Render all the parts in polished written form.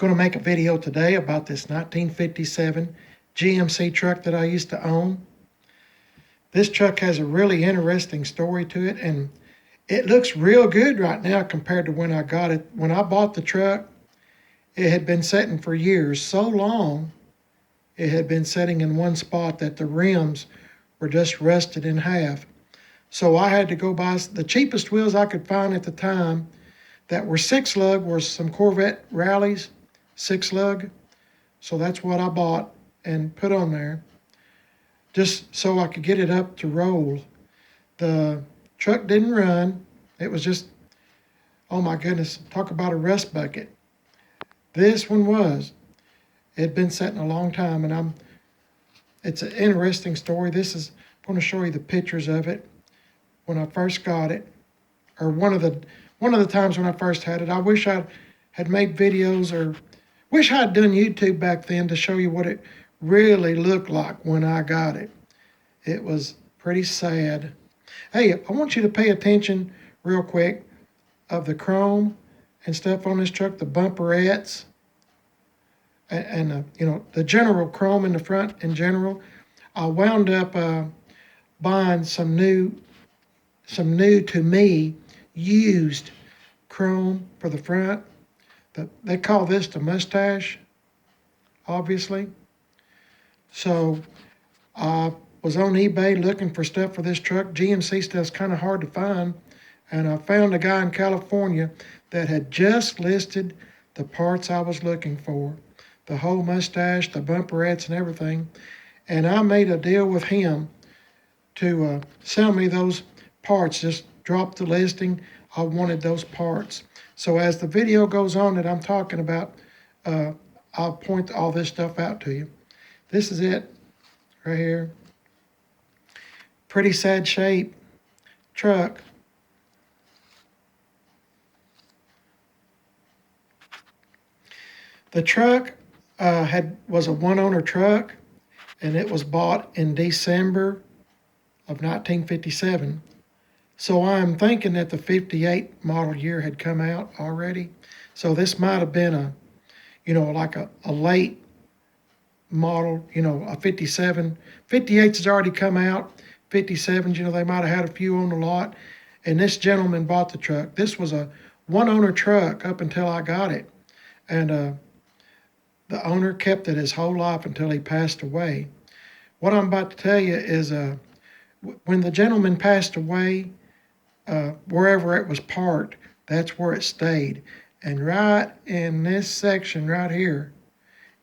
Going to make a video today about this 1957 GMC truck that I used to own. This truck has a really interesting story to it, and it looks real good right now compared to when I got it. When I bought the truck, it had been sitting for years, so long it had been sitting in one spot that the rims were just rusted in half. So I had to go buy the cheapest wheels I could find at the time that were 6-lug, were some Corvette Rallies 6-lug. So that's what I bought and put on there, just so I could get it up to roll. The truck didn't run. It was just, oh my goodness, talk about a rust bucket. This one was. It had been sitting a long time, and it's an interesting story. This is, I'm going to show you the pictures of it when I first got it, or one of the times when I first had it. I wish I had made videos, or wish I'd done YouTube back then to show you what it really looked like when I got it. It was pretty sad. Hey, I want you to pay attention real quick of the chrome and stuff on this truck, the bumperettes, and you know, the general chrome in the front in general. I wound up buying some new to me used chrome for the front. They call this the mustache, obviously. So I was on eBay looking for stuff for this truck. GMC stuff's kind of hard to find, and I found a guy in California that had just listed the parts I was looking for, the whole mustache, the bumperettes, and everything. And I made a deal with him to sell me those parts. Just drop the listing. I wanted those parts. So as the video goes on that I'm talking about, I'll point all this stuff out to you. This is it right here. Pretty sad shape truck. The truck was a one-owner truck, and it was bought in December of 1957. So I'm thinking that the 58 model year had come out already. So this might have been a, you know, like a late model, you know, a 57. 58's has already come out. 57s, you know, they might have had a few on the lot. And this gentleman bought the truck. This was a one-owner truck up until I got it. And the owner kept it his whole life until he passed away. What I'm about to tell you is when the gentleman passed away, wherever it was parked, that's where it stayed. And right in this section right here,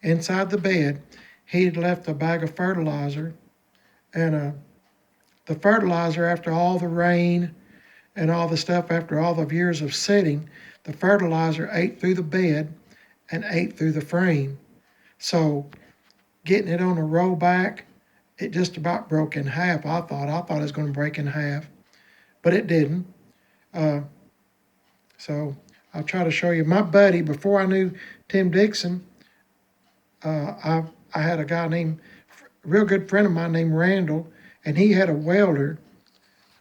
inside the bed, he'd left a bag of fertilizer. And the fertilizer, after all the rain and all the stuff, after all the years of sitting, the fertilizer ate through the bed and ate through the frame. So getting it on a rollback, it just about broke in half. I thought it was going to break in half, but it didn't. So I'll try to show you. My buddy, before I knew Tim Dixon, I had a guy named, a real good friend of mine named Randall, and he had a welder.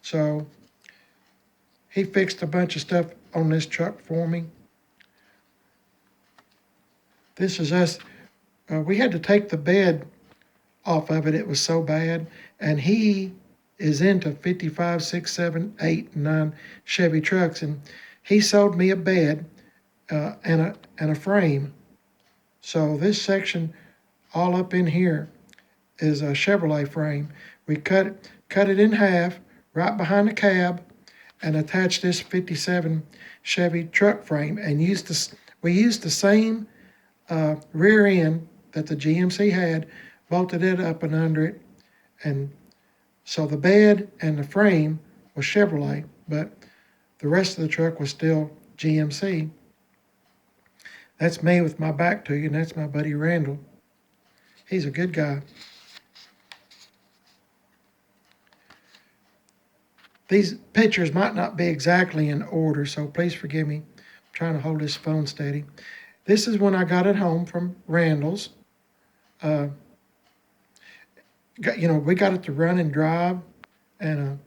So he fixed a bunch of stuff on this truck for me. This is us. We had to take the bed off of it. It was so bad. And he is into 55, 6, 7, 8, 9 Chevy trucks. And he sold me a bed and a frame. So this section all up in here is a Chevrolet frame. We cut it in half right behind the cab and attached this 57 Chevy truck frame, and we used the same rear end that the GMC had, bolted it up and under it. And so the bed and the frame was Chevrolet, but the rest of the truck was still GMC. That's me with my back to you, and that's my buddy Randall. He's a good guy. These pictures might not be exactly in order, so please forgive me. I'm trying to hold this phone steady. This is when I got it home from Randall's. You know, we got it to run and drive, and a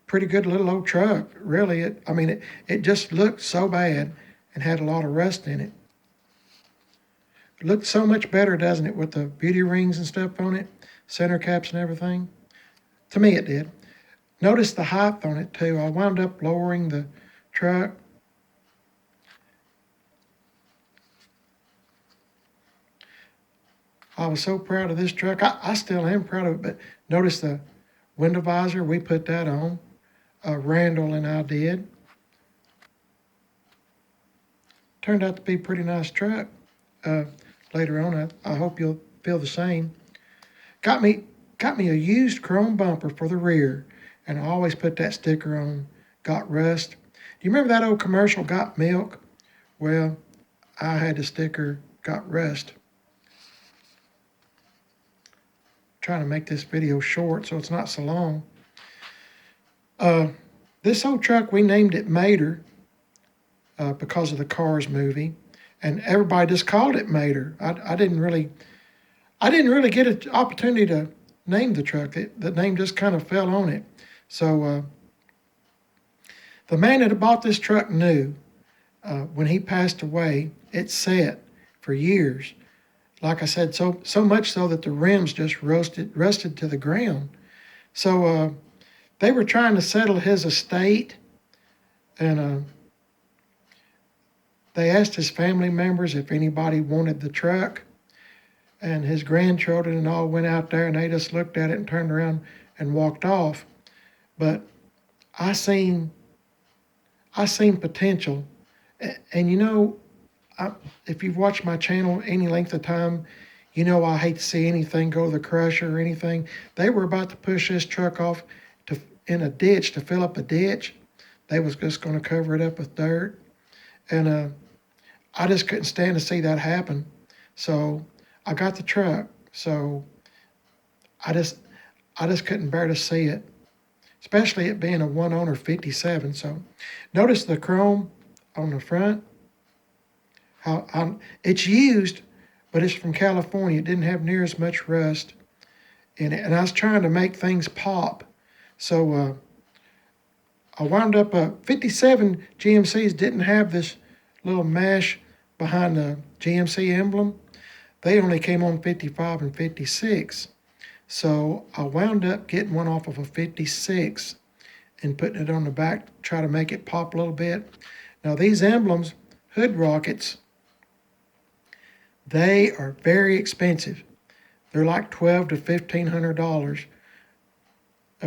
pretty good little old truck, really. It just looked so bad and had a lot of rust in it. It looked so much better, doesn't it, with the beauty rings and stuff on it, center caps and everything? To me, it did. Notice the height on it, too. I wound up lowering the truck. I was so proud of this truck. I still am proud of it, but notice the window visor. We put that on. Randall and I did. Turned out to be a pretty nice truck. Later on, I hope you'll feel the same. Got me a used chrome bumper for the rear, and I always put that sticker on. Got rust. Do you remember that old commercial, Got Milk? Well, I had the sticker, Got Rust. Trying to make this video short so it's not so long. This old truck, we named it Mater because of the Cars movie, and everybody just called it Mater. I didn't really get an opportunity to name the truck. The name just kind of fell on it. So the man that bought this truck knew when he passed away, it sat for years. Like I said, so much so that the rims just rusted to the ground. So they were trying to settle his estate, and they asked his family members if anybody wanted the truck, and his grandchildren and all went out there, and they just looked at it and turned around and walked off. But I seen potential, and you know, if you've watched my channel any length of time, you know I hate to see anything go to the crusher or anything. They were about to push this truck off in a ditch to fill up a ditch. They was just going to cover it up with dirt, and I just couldn't stand to see that happen. So I got the truck. So I just couldn't bear to see it, especially it being a one owner 57. So notice the chrome on the front. It's used, but it's from California. It didn't have near as much rust in it, and I was trying to make things pop. So I wound up 57 GMCs didn't have this little mesh behind the GMC emblem. They only came on 55 and 56. So I wound up getting one off of a 56 and putting it on the back to try to make it pop a little bit. Now these emblems, hood rockets, they are very expensive. They're like $1,200 to $1,500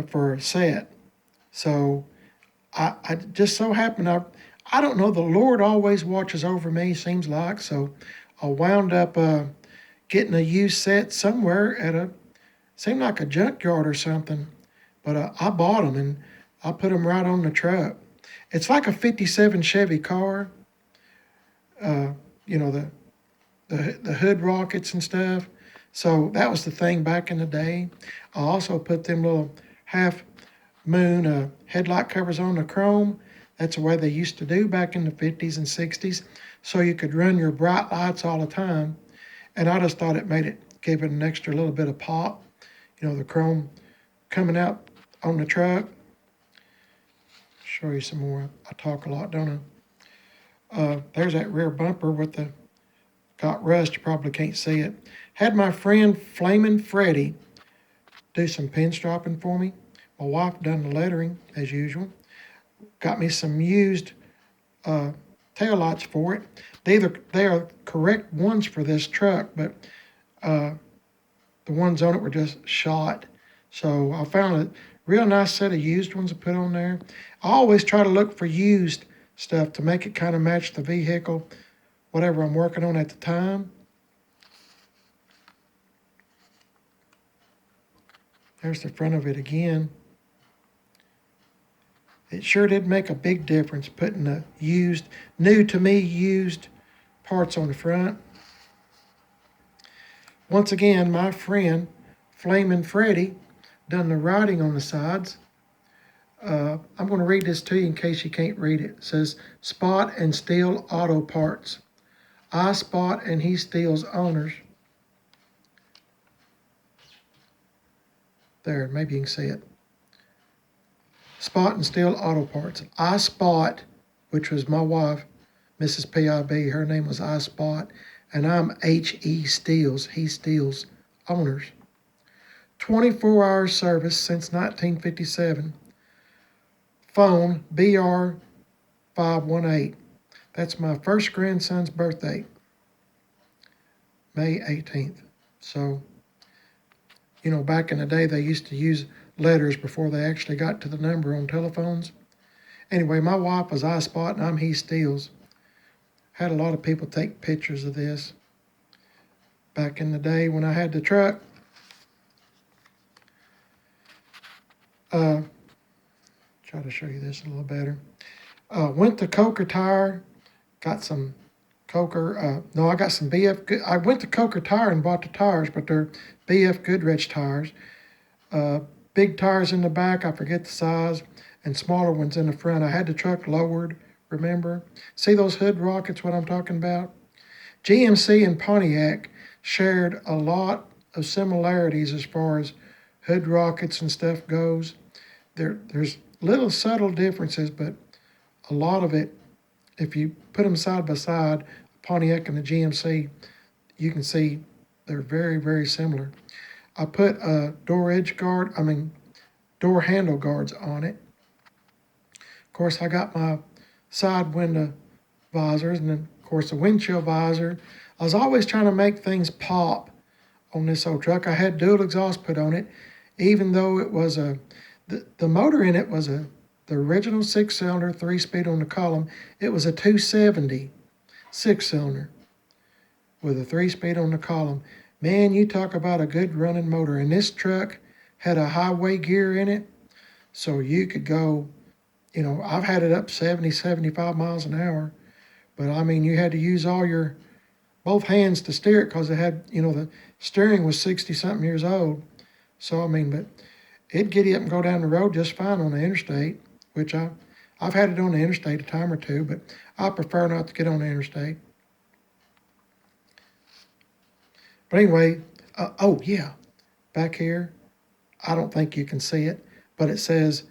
for a set. So I just so happened, I don't know, the Lord always watches over me, seems like. So I wound up getting a used set somewhere seemed like a junkyard or something. But I bought them and I put them right on the truck. It's like a 57 Chevy car. You know, the hood rockets and stuff. So that was the thing back in the day. I also put them little half moon headlight covers on the chrome. That's the way they used to do back in the 50s and 60s. So you could run your bright lights all the time. And I just thought gave it an extra little bit of pop. You know, the chrome coming out on the truck. Show you some more. I talk a lot, don't I? There's that rear bumper with the got rust. You probably can't see it. Had my friend Flamin' Freddy do some pinstriping for me. My wife done the lettering as usual. Got me some used tail lights for it. They are correct ones for this truck, but the ones on it were just shot. So I found a real nice set of used ones to put on there. I always try to look for used stuff to make it kind of match the vehicle, whatever I'm working on at the time. There's the front of it again. It sure did make a big difference putting the new to me used parts on the front. Once again, my friend Flamin' Freddy done the writing on the sides. I'm going to read this to you in case you can't read it. It says, Spot and Steal Auto Parts. I spot and he steals owners. There, maybe you can see it. Spot and Steal Auto Parts. I Spot, which was my wife, Mrs. PIB, her name was I Spot, and I'm H.E. Steels, He Steels owners. 24-hour service since 1957. Phone BR518. That's my first grandson's birthday, May 18th. So, back in the day, they used to use letters before they actually got to the number on telephones. Anyway, my wife was I Spot and I'm He Steels. Had a lot of people take pictures of this back in the day when I had the truck. Try to show you this a little better. Went to Coker Tire, got some Coker, no, I got some BF, I went to Coker Tire and bought the tires, but they're BF Goodrich tires. Big tires in the back, I forget the size, and smaller ones in the front. I had the truck lowered, remember? See those hood rockets, what I'm talking about? GMC and Pontiac shared a lot of similarities as far as hood rockets and stuff goes. There's little subtle differences, but a lot of it, if you put them side by side, Pontiac and the GMC, you can see they're very, very similar. I put a door handle guards on it. Of course, I got my side window visors and then, of course, the windshield visor. I was always trying to make things pop on this old truck. I had dual exhaust put on it, even though it was the motor in it was the original 6-cylinder, 3-speed on the column. It was a 270 6-cylinder with a 3-speed on the column. Man, you talk about a good running motor. And this truck had a highway gear in it, so you could go, I've had it up 70, 75 miles an hour, but I mean, you had to use both hands to steer it because it had, the steering was 60-something years old. So, I mean, but it'd get you up and go down the road just fine on the interstate, which I've had it on the interstate a time or two, but I prefer not to get on the interstate. But anyway, oh yeah, back here, I don't think you can see it, but it says,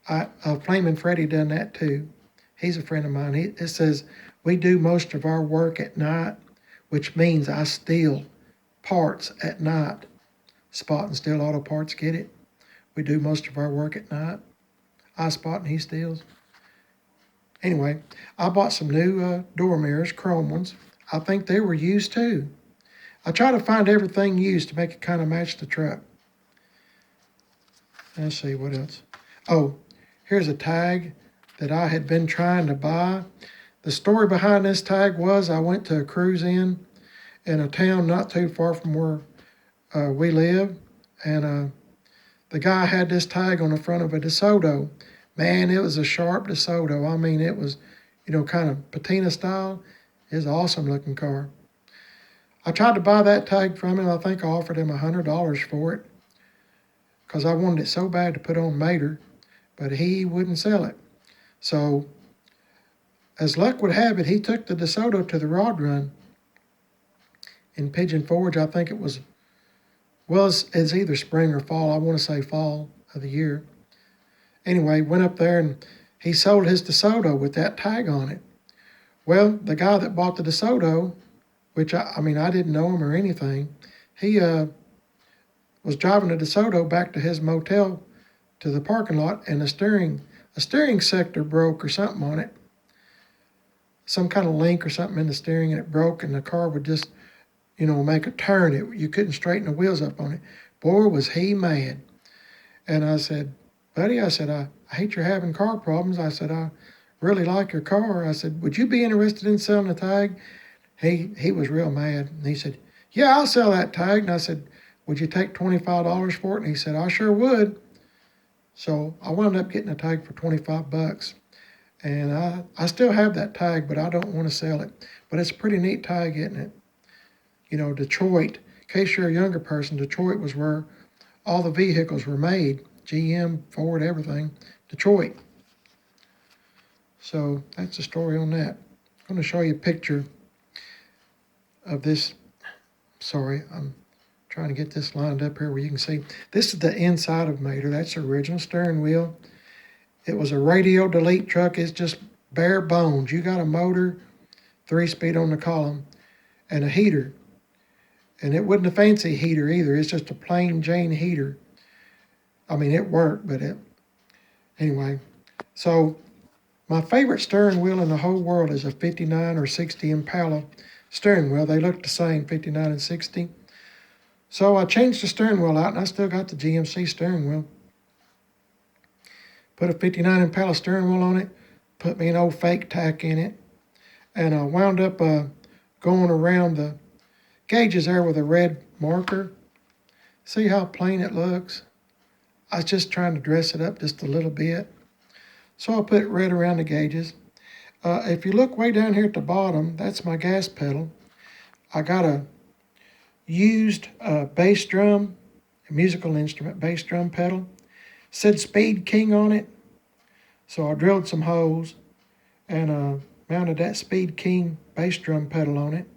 Flamin' Freddy done that too. He's a friend of mine. It says, we do most of our work at night, which means I steal parts at night. Spot and Steal Auto Parts, get it? We do most of our work at night. I Spot and He Steals. Anyway, I bought some new door mirrors, chrome ones. I think they were used too. I try to find everything used to make it kind of match the truck. Let's see, what else? Oh, here's a tag that I had been trying to buy. The story behind this tag was I went to a cruise in a town not too far from where we live, and the guy had this tag on the front of a DeSoto. Man, it was a sharp DeSoto. I mean, it was, kind of patina style. It's an awesome looking car. I tried to buy that tag from him. I think I offered him $100 for it because I wanted it so bad to put on Mater, but he wouldn't sell it. So, as luck would have it, he took the DeSoto to the rod run in Pigeon Forge. I think it's either spring or fall. I want to say fall of the year. Anyway, went up there and he sold his DeSoto with that tag on it. Well, the guy that bought the DeSoto, which I didn't know him or anything, he was driving the DeSoto back to his motel to the parking lot, and a steering sector broke or something on it. Some kind of link or something in the steering, and it broke, and the car would just, make a turn. You couldn't straighten the wheels up on it. Boy, was he mad. And I said, buddy, I hate you're having car problems. I said, I really like your car. I said, would you be interested in selling the tag? He was real mad. And he said, yeah, I'll sell that tag. And I said, would you take $25 for it? And he said, I sure would. So I wound up getting a tag for $25. And I still have that tag, but I don't want to sell it. But it's a pretty neat tag, isn't it? Detroit, in case you're a younger person, Detroit was where all the vehicles were made. GM, Ford, everything. Detroit. So that's the story on that. I'm going to show you a picture of this. Sorry, I'm trying to get this lined up here where you can see. This is the inside of Mater. That's the original steering wheel. It was a radio delete truck. It's just bare bones. You got a motor, 3-speed on the column. and a heater. And it wasn't a fancy heater either. It's just a plain Jane heater. I mean, it worked, but anyway. So my favorite steering wheel in the whole world is a 59 or 60 Impala steering wheel. They look the same, 59 and 60. So I changed the steering wheel out, and I still got the GMC steering wheel. Put a 59 Impala steering wheel on it, put me an old fake tack in it, and I wound up going around the gauges there with a red marker. See how plain it looks? I was just trying to dress it up just a little bit. So I put red around the gauges. If you look way down here at the bottom, that's my gas pedal. I got a used bass drum, a musical instrument bass drum pedal. Said Speed King on it. So I drilled some holes and mounted that Speed King bass drum pedal on it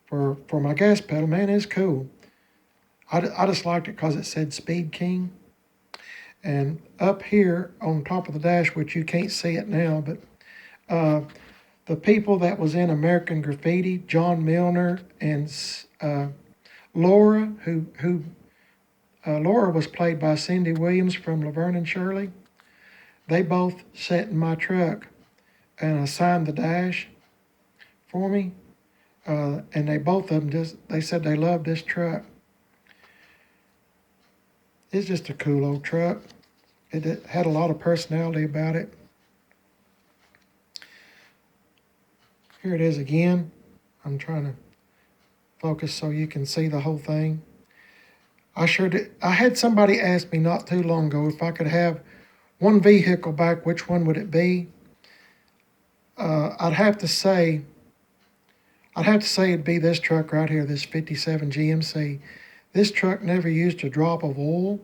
for my gas pedal. Man, it's cool. I just liked it because it said Speed King. And up here on top of the dash, which you can't see it now, but the people that was in American Graffiti, John Milner and Laura, who Laura was played by Cindy Williams from Laverne and Shirley. They both sat in my truck and signed the dash for me. And they both of them they said they loved this truck. It's just a cool old truck. It had a lot of personality about it. Here it is again. I'm trying to focus so you can see the whole thing. I sure did. I had somebody ask me not too long ago if I could have one vehicle back, which one would it be? I'd have to say it'd be this truck right here, this 57 GMC. This truck never used a drop of oil,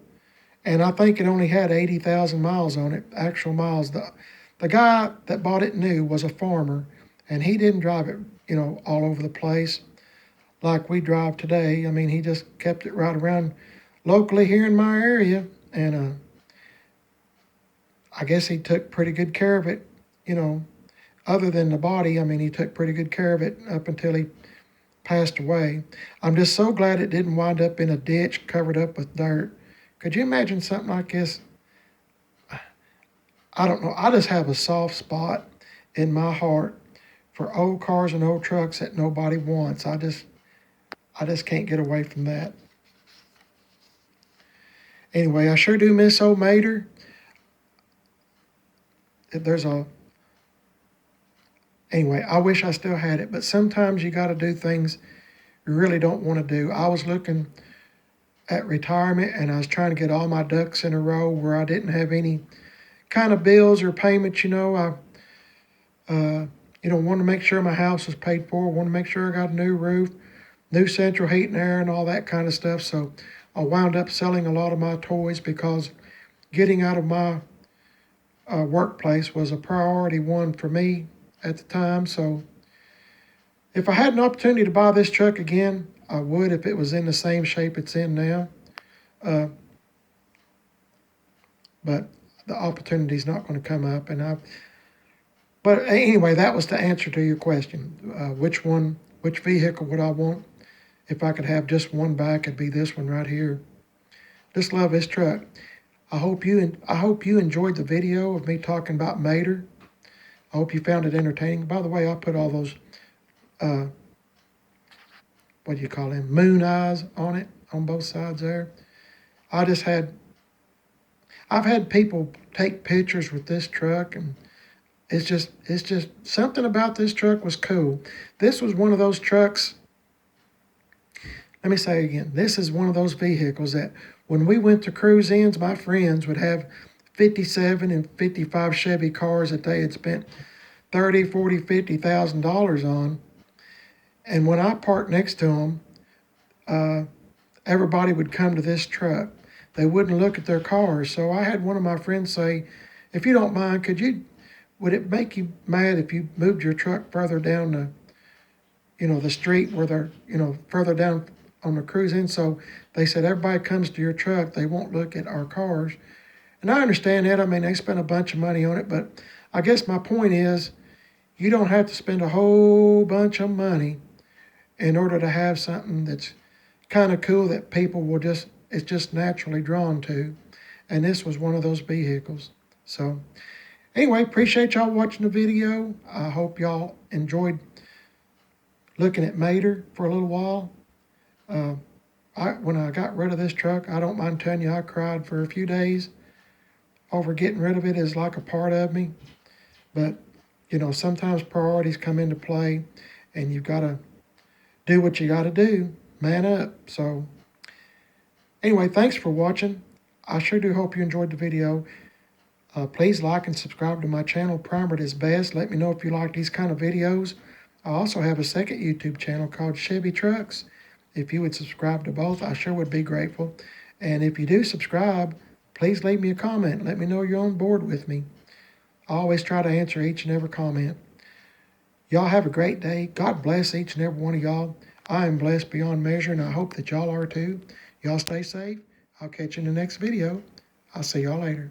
and I think it only had 80,000 miles on it, actual miles. The guy that bought it new was a farmer, and he didn't drive it, all over the place like we drive today. I mean, he just kept it right around locally here in my area, and I guess he took pretty good care of it, other than the body. I mean, he took pretty good care of it up until he passed away. I'm just so glad it didn't wind up in a ditch covered up with dirt. Could you imagine something like this? I don't know. I just have a soft spot in my heart for old cars and old trucks that nobody wants. I just can't get away from that. Anyway, I sure do miss old Mater. Anyway, I wish I still had it, but sometimes you got to do things you really don't want to do. I was looking at retirement, and I was trying to get all my ducks in a row where I didn't have any kind of bills or payments. I wanted to make sure my house was paid for. Want to make sure I got a new roof, new central heat and air, and all that kind of stuff. So I wound up selling a lot of my toys because getting out of my workplace was a priority one for me at the time. So if I had an opportunity to buy this truck again, I would if it was in the same shape it's in now. But the opportunity's not going to come up. But anyway, that was the answer to your question. Which vehicle would I want? If I could have just one back, it'd be this one right here. Just love this truck. I hope you enjoyed the video of me talking about Mater. I hope you found it entertaining. By the way, I put all those what do you call them, moon eyes on it on both sides there. I've had people take pictures with this truck, and it's just something about this truck was cool. This was one of those trucks. Let me say again, this is one of those vehicles that when we went to cruise-ins, my friends would have 57 and 55 Chevy cars that they had spent $30,000, $40,000, $50,000 on. And when I parked next to them, everybody would come to this truck. They wouldn't look at their cars. So I had one of my friends say, if you don't mind, would it make you mad if you moved your truck further down the street where they're, further down on the cruise in? So they said, everybody comes to your truck, they won't look at our cars. And I understand that. I mean, they spent a bunch of money on it, but I guess my point is, you don't have to spend a whole bunch of money in order to have something that's kind of cool that people will it's just naturally drawn to. And this was one of those vehicles. So anyway, appreciate y'all watching the video. I hope y'all enjoyed looking at Mater for a little while. When I got rid of this truck, I don't mind telling you I cried for a few days over getting rid of it as like a part of me. But, you know, sometimes priorities come into play and you've got to do what you got to do. Man up. So anyway, thanks for watching. I sure do hope you enjoyed the video. Please like and subscribe to my channel, Primered is Best. Let me know if you like these kind of videos. I also have a second YouTube channel called Chevy Trucks. If you would subscribe to both, I sure would be grateful. And if you do subscribe, please leave me a comment. Let me know you're on board with me. I always try to answer each and every comment. Y'all have a great day. God bless each and every one of y'all. I am blessed beyond measure, and I hope that y'all are too. Y'all stay safe. I'll catch you in the next video. I'll see y'all later.